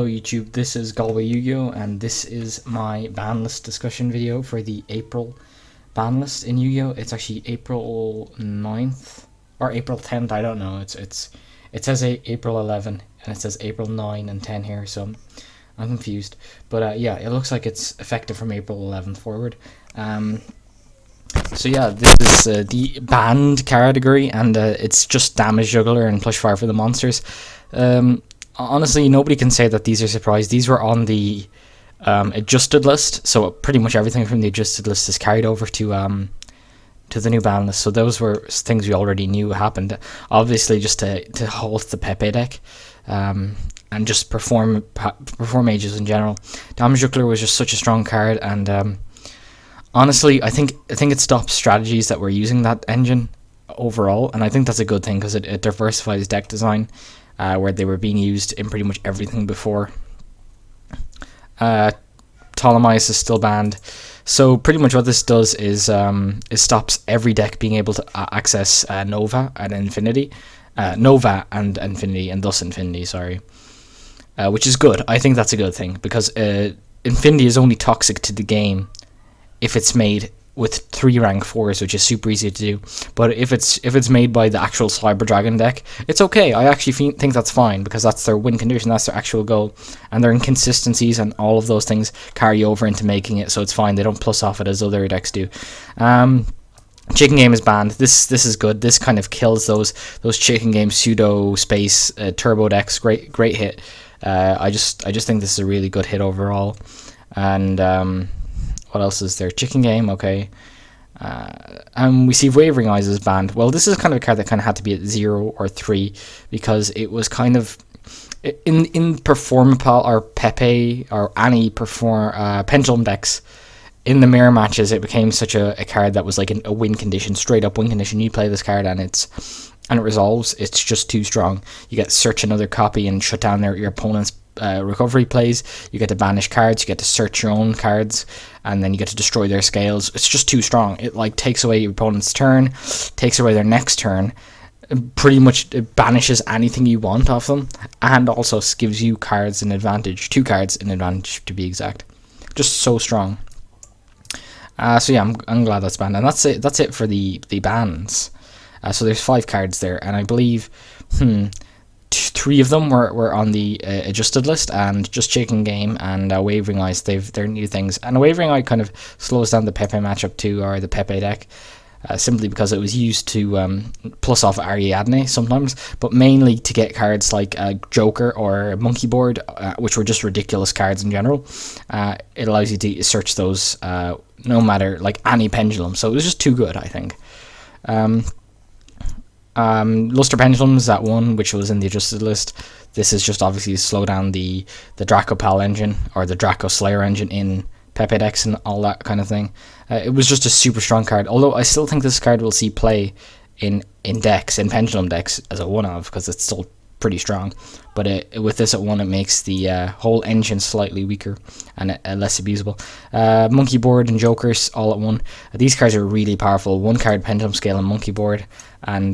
Hello YouTube, this is Galway Yu-Gi-Oh! And this is my Banlist discussion video for the April Banlist in Yu-Gi-Oh! It's actually April 9th, or April 10th, I don't know, it says April 11, and it says April 9 and 10 here, so I'm confused. But yeah, it looks like it's effective from April 11th forward. So yeah, this is the banned category, and it's just damage juggler and push fire for the monsters. Honestly, nobody can say that these are surprised. These were on the adjusted list, so pretty much everything from the adjusted list is carried over to the new ban list. So those were things we already knew happened. Obviously, just to halt the Pepe deck, and just perform mages in general. Damage juggler was just such a strong card, and honestly, I think it stops strategies that were using that engine overall, and I think that's a good thing because it diversifies deck design. Where they were being used in pretty much everything before. Ptolemaeus is still banned, so pretty much what this does is it stops every deck being able to access Nova and Infinity, and thus Infinity. Sorry, which is good. I think that's a good thing because Infinity is only toxic to the game if it's made with 3 rank 4s, which is super easy to do. But if it's made by the actual Cyber Dragon deck, it's okay. I actually think that's fine because that's their win condition, that's their actual goal, and their inconsistencies and all of those things carry over into making it, so it's fine. They don't plus off it as other decks do. Chicken Game is banned. This is good. This kind of kills those Chicken Game pseudo space turbo decks. Great hit. I just think this is a really good hit overall. And what else is there? Chicken Game, okay. We see Wavering Eyes is banned. Well, this is kind of a card that kind of had to be at 0 or 3 because it was kind of in Performapal or Pepe or any Pendulum decks. In the mirror matches, it became such a card that was like a win condition, straight up win condition. You play this card and it resolves. It's just too strong. You get search another copy and shut down your opponent's recovery plays. You get to banish cards, you get to search your own cards, and then you get to destroy their scales. It's just too strong. It like takes away your opponent's turn, takes away their next turn, pretty much it banishes anything you want off them, and also gives you cards in advantage, 2 cards in advantage to be exact. Just so strong. So yeah, I'm glad that's banned, and that's it for the bans. So there's 5 cards there, and I believe 3 of them were on the adjusted list, and just Chicken Game and Wavering Eyes, they're new things. And a Wavering Eye kind of slows down the Pepe matchup too, or the Pepe deck, simply because it was used to plus off Ariadne sometimes, but mainly to get cards like Joker or Monkey Board, which were just ridiculous cards in general. It allows you to search those no matter like any pendulum, so it was just too good, I think. Luster Pendulums, that one which was in the adjusted list. This is just obviously to slow down the Draco Pal engine or the Draco Slayer engine in Pepe decks and all that kind of thing. It was just a super strong card, although I still think this card will see play in Pendulum decks as a 1-of because it's still pretty strong. But with this at 1, it makes the whole engine slightly weaker and less abusable. Monkey Board and Jokers all at 1. These cards are really powerful. 1 card Pendulum Scale and Monkey Board, and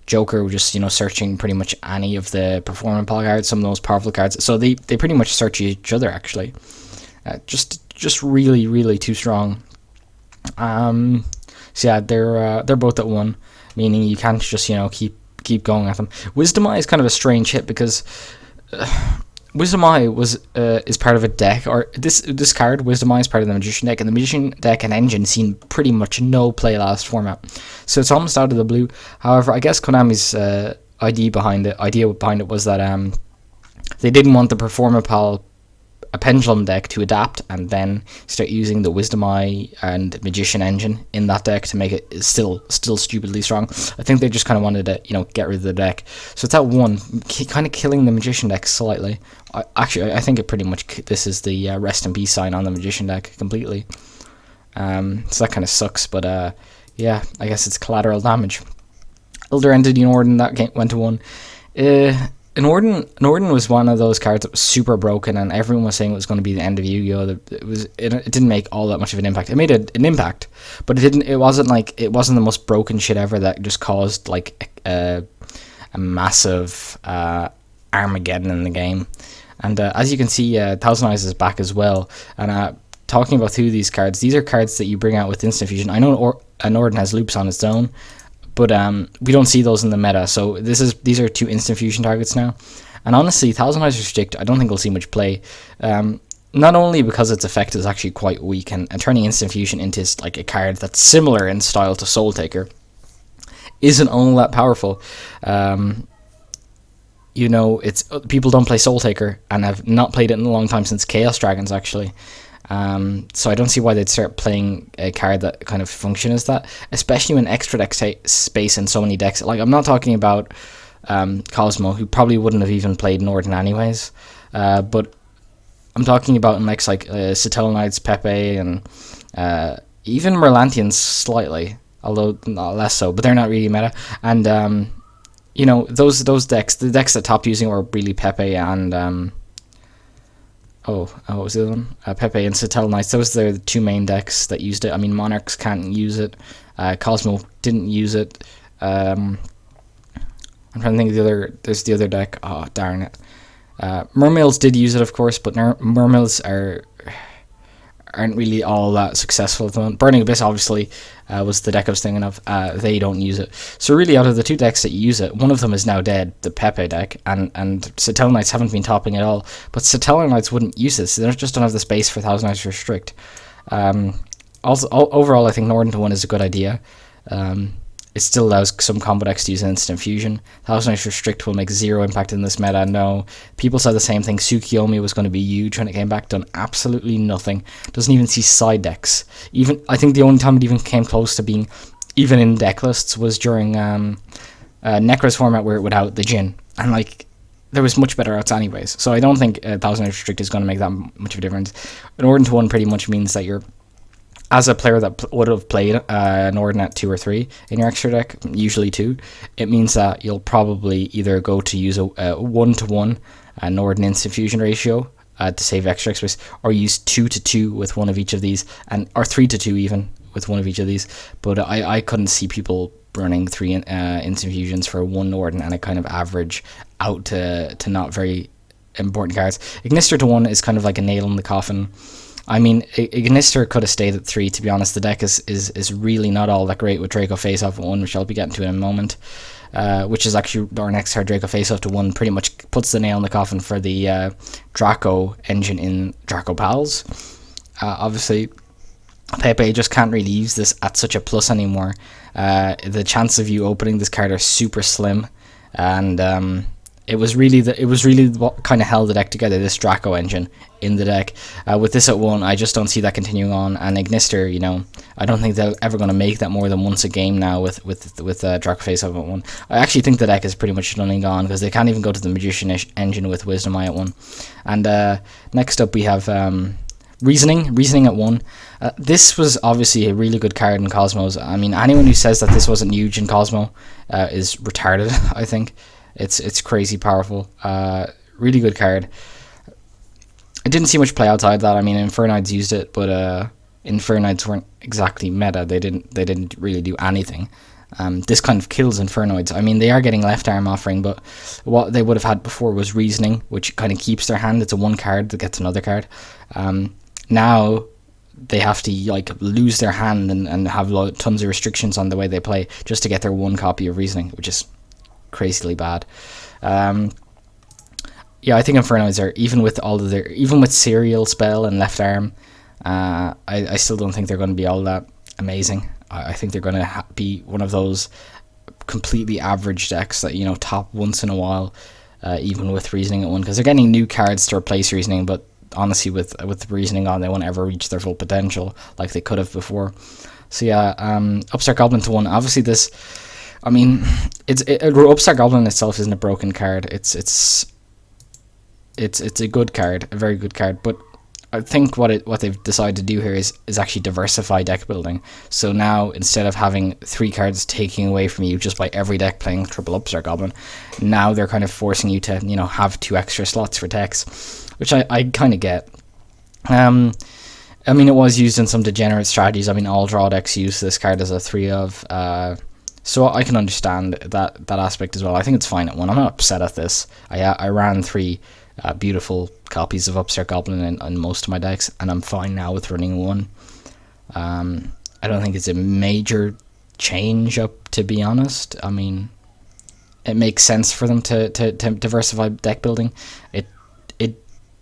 Joker just searching pretty much any of the Performance cards, some of those powerful cards. So they pretty much search each other actually. Just really too strong. So yeah, they're both at 1, meaning you can't just keep going at them. Wisdom Eye is kind of a strange hit because Wisdom Eye is part of a deck, or this card Wisdom Eye is part of the Magician deck, and the Magician deck and engine seen pretty much no play last format, so it's almost out of the blue. However, I guess Konami's idea behind it was that they didn't want the Performapal a Pendulum deck to adapt and then start using the Wisdom Eye and Magician engine in that deck to make it still stupidly strong. I think they just kind of wanted to get rid of the deck, so it's at 1, kind of killing the Magician deck slightly. I think it pretty much, this is the rest in peace sign on the Magician deck completely. So that kind of sucks, but yeah, I guess it's collateral damage. Elder Entity Norden, that went to 1. Norden was one of those cards that was super broken, and everyone was saying it was going to be the end of Yu-Gi-Oh! It didn't make all that much of an impact. It made an impact, but it wasn't the most broken shit ever that just caused like a massive Armageddon in the game. And as you can see, Thousand Eyes is back as well. And talking about two of these cards, these are cards that you bring out with Instant Fusion. I know Norden has loops on its own, but we don't see those in the meta. So these are two Instant Fusion targets now. And honestly, Thousand Eyes Restrict, I don't think we'll see much play. Not only because its effect is actually quite weak, and turning Instant Fusion into like a card that's similar in style to Soul Taker isn't all that powerful. You know, it's people don't play Soul Taker and have not played it in a long time, since Chaos Dragons actually. So I don't see why they'd start playing a card that kind of functions as that, especially when extra deck space in so many decks. Like, I'm not talking about Cosmo, who probably wouldn't have even played Norden anyways, but I'm talking about in decks like Satellite, Pepe, and even Merlantians slightly, although not less so, but they're not really meta. And you know, those decks, the decks that topped using were really Pepe and what was the other one? Pepe and Satellite. Those are the two main decks that used it. I mean, Monarchs can't use it. Cosmo didn't use it. I'm trying to think of the other. There's the other deck. Oh, darn it. Mermaids did use it, of course, but Mermaids aren't really all that successful at the moment. Burning Abyss, obviously, was the deck I was thinking of. They don't use it. So really, out of the two decks that use it, one of them is now dead, the Pepe deck, and Satellite haven't been topping at all. But Satellite wouldn't use this. They just don't have the space for Thousand Eyes Restrict. Also, overall, I think Norden to 1 is a good idea. It still allows some combo decks to use Instant Fusion. Thousand Eyes Restrict will make zero impact in this meta. No, people said the same thing. Tsukiyomi was going to be huge when it came back. Done absolutely nothing. Doesn't even see side decks. Even I think the only time it even came close to being even in deck lists was during Necro's format, where it would out the Jhin, and like there was much better outs anyways. So I don't think Thousand Eyes Restrict is going to make that much of a difference. Norden to 1 pretty much means that you're, as a player that would have played Norden at 2 or 3 in your extra deck, usually 2, it means that you'll probably either go to use a 1-to-1 Norden Instant Fusion ratio to save extra space, or use 2-to-2 with one of each of these, or 3-to-2 even with one of each of these. But I couldn't see people burning 3 Instant Fusions for 1 Norden and a kind of average out to not very important cards. Ignister to 1 is kind of like a nail in the coffin. I mean, Ignister could have stayed at 3, to be honest. The deck is really not all that great with Draco Face-Off at 1, which I'll be getting to in a moment. Which is actually our next card, Draco Face-Off to 1, pretty much puts the nail in the coffin for the Draco engine in Draco Pals. Obviously, Pepe just can't really use this at such a plus anymore. The chance of you opening this card are super slim, and it was really what kind of held the deck together, this Draco engine in the deck. With this at 1, I just don't see that continuing on. And Ignister, you know, I don't think they're ever going to make that more than once a game now with Draco Face-Off at 1. I actually think the deck is pretty much done and gone, because they can't even go to the Magician engine with Wisdom Eye at 1. And next up we have Reasoning at 1. This was obviously a really good card in Cosmos. I mean, anyone who says that this wasn't huge in Cosmo is retarded, I think. It's crazy powerful. Really good card. I didn't see much play outside that. I mean, Infernoids used it, but Infernoids weren't exactly meta. They didn't really do anything. This kind of kills Infernoids. I mean, they are getting left arm offering, but what they would have had before was Reasoning, which kind of keeps their hand. It's a 1 card that gets another card. Now they have to like lose their hand and have tons of restrictions on the way they play just to get their 1 copy of Reasoning, which is crazily bad. Yeah, I think Infernoids are, even with Serial Spell and Left Arm, I still don't think they're going to be all that amazing. I think they're going to be one of those completely average decks that, you know, top once in a while, even with Reasoning at 1, because they're getting new cards to replace Reasoning, but honestly with Reasoning on, they won't ever reach their full potential like they could have before. So yeah, Upstart Goblin to 1. Obviously this, I mean, Upstart Goblin itself isn't a broken card. It's a good card, a very good card. But I think what they've decided to do here is actually diversify deck building. So now, instead of having 3 cards taking away from you just by every deck playing triple Upstart Goblin, now they're kind of forcing you to, you know, have 2 extra slots for decks, which I kind of get. I mean, it was used in some degenerate strategies. I mean, all draw decks use this card as a 3 of. So I can understand that aspect as well. I think it's fine at 1. I'm not upset at this. I ran 3 beautiful copies of Upstart Goblin in most of my decks, and I'm fine now with running one. I don't think it's a major change up, to be honest. I mean, it makes sense for them to diversify deck building. It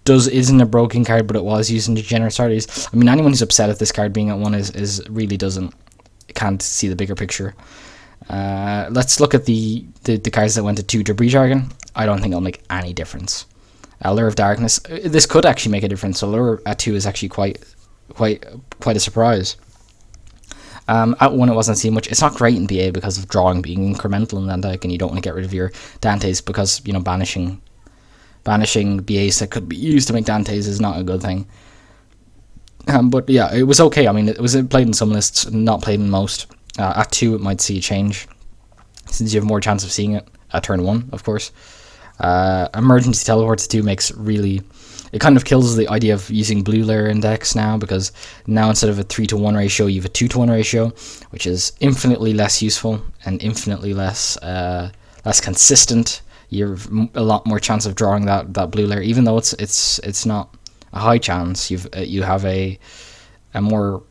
isn't a broken card, but it was used in Degenerate Strategies. I mean, anyone who's upset at this card being at 1 is really can't see the bigger picture. Let's look at the cards that went to 2. Debris Dragon. I don't think it'll make any difference. Lure of Darkness. This could actually make a difference. So Lure at 2 is actually quite a surprise. At 1 it wasn't seen much. It's not great in BA because of drawing being incremental in that deck, and you don't want to get rid of your Dantes because, you know, banishing BAs that could be used to make Dantes is not a good thing. But yeah, it was okay. I mean, it was played in some lists, not played in most. At 2 it might see a change, since you have more chance of seeing it at turn 1, of course. Emergency Teleports 2 makes really... It kind of kills the idea of using blue layer in decks now, because now instead of a 3-to-1 ratio, you have a 2-to-1 ratio, which is infinitely less useful and infinitely less consistent. You have a lot more chance of drawing that blue layer, even though it's not a high chance. You have a more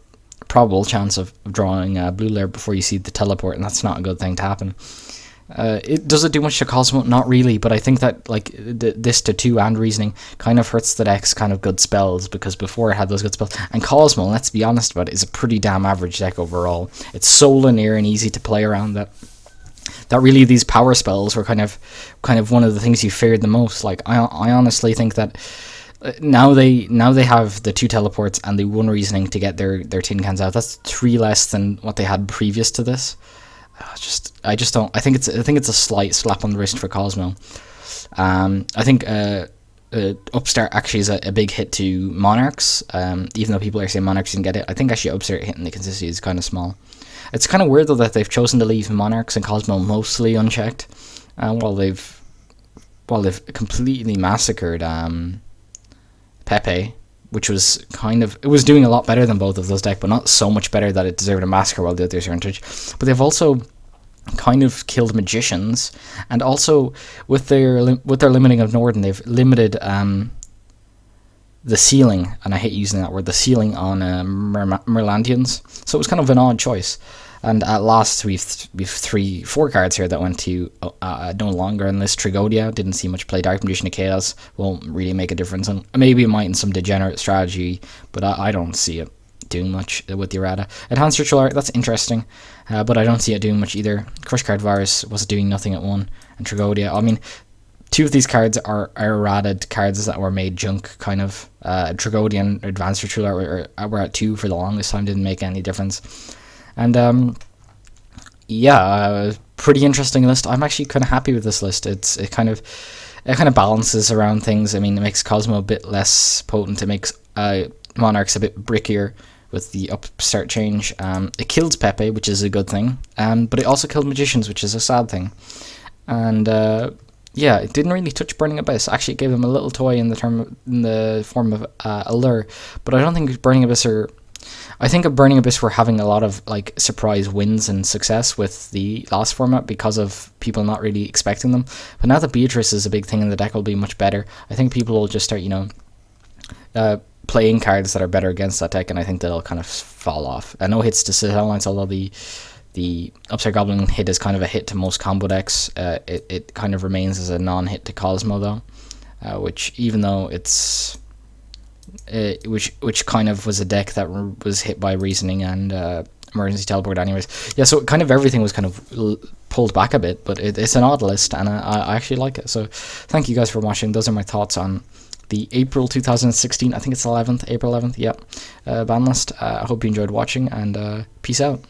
probable chance of drawing a blue layer before you see the teleport, and that's not a good thing to happen. Does it do much to Cosmo? Not really, but I think that like this to 2 and Reasoning kind of hurts the deck's kind of good spells, because before it had those good spells. And Cosmo, let's be honest about it, is a pretty damn average deck overall. It's so linear and easy to play around that really these power spells were kind of one of the things you feared the most. Like I honestly think that now they have the 2 teleports and the 1 Reasoning to get their tin cans out. That's 3 less than what they had previous to this. I just don't. I think it's a slight slap on the wrist for Cosmo. I think Upstart actually is a big hit to Monarchs. Even though people are saying Monarchs didn't get it, I think actually Upstart hitting the consistency is kind of small. It's kind of weird though that they've chosen to leave Monarchs and Cosmo mostly unchecked, while they've completely massacred Pepe, which was it was doing a lot better than both of those decks, but not so much better that it deserved a massacre while the others are untouched. But they've also kind of killed Magicians, and also with their limiting of Norden, they've limited the ceiling, and I hate using that word, the ceiling on Merlandians. So it was kind of an odd choice. And at last, we've 4 cards here that went to no longer in this. Trigodia didn't see much play. Dark Magician of Chaos won't really make a difference. And maybe it might in some Degenerate Strategy, but I don't see it doing much with the errata. Enhanced Ritual Art, that's interesting, but I don't see it doing much either. Crush Card Virus was doing nothing at 1, and Trigodia, I mean, 2 of these cards are errated cards that were made junk, kind of. Trigodia and Advanced Ritual Art were at 2 for the longest time, didn't make any difference. And pretty interesting list. I'm actually kind of happy with this list. It kind of balances around things. I mean, it makes Cosmo a bit less potent. It makes Monarchs a bit brickier with the Upstart change. It kills Pepe, which is a good thing. But it also killed Magicians, which is a sad thing. And it didn't really touch Burning Abyss. Actually, it gave him a little toy in the form of a lure. But I don't think Burning Abyss I think of Burning Abyss were having a lot of like surprise wins and success with the last format because of people not really expecting them. But now that Beatrice is a big thing in the deck, will be much better. I think people will just start, playing cards that are better against that deck, and I think that'll kind of fall off. No hits to Citadel Knights, although the Upstart Goblin hit is kind of a hit to most combo decks. It kind of remains as a non-hit to Cosmo though, which even though it's which kind of was a deck that was hit by Reasoning and Emergency Teleport anyways. Yeah, so kind of everything was kind of pulled back a bit, but it's an odd list, and I actually like it. So thank you guys for watching. Those are my thoughts on the April 2016, I think it's April 11th, Banlist. I hope you enjoyed watching, and peace out.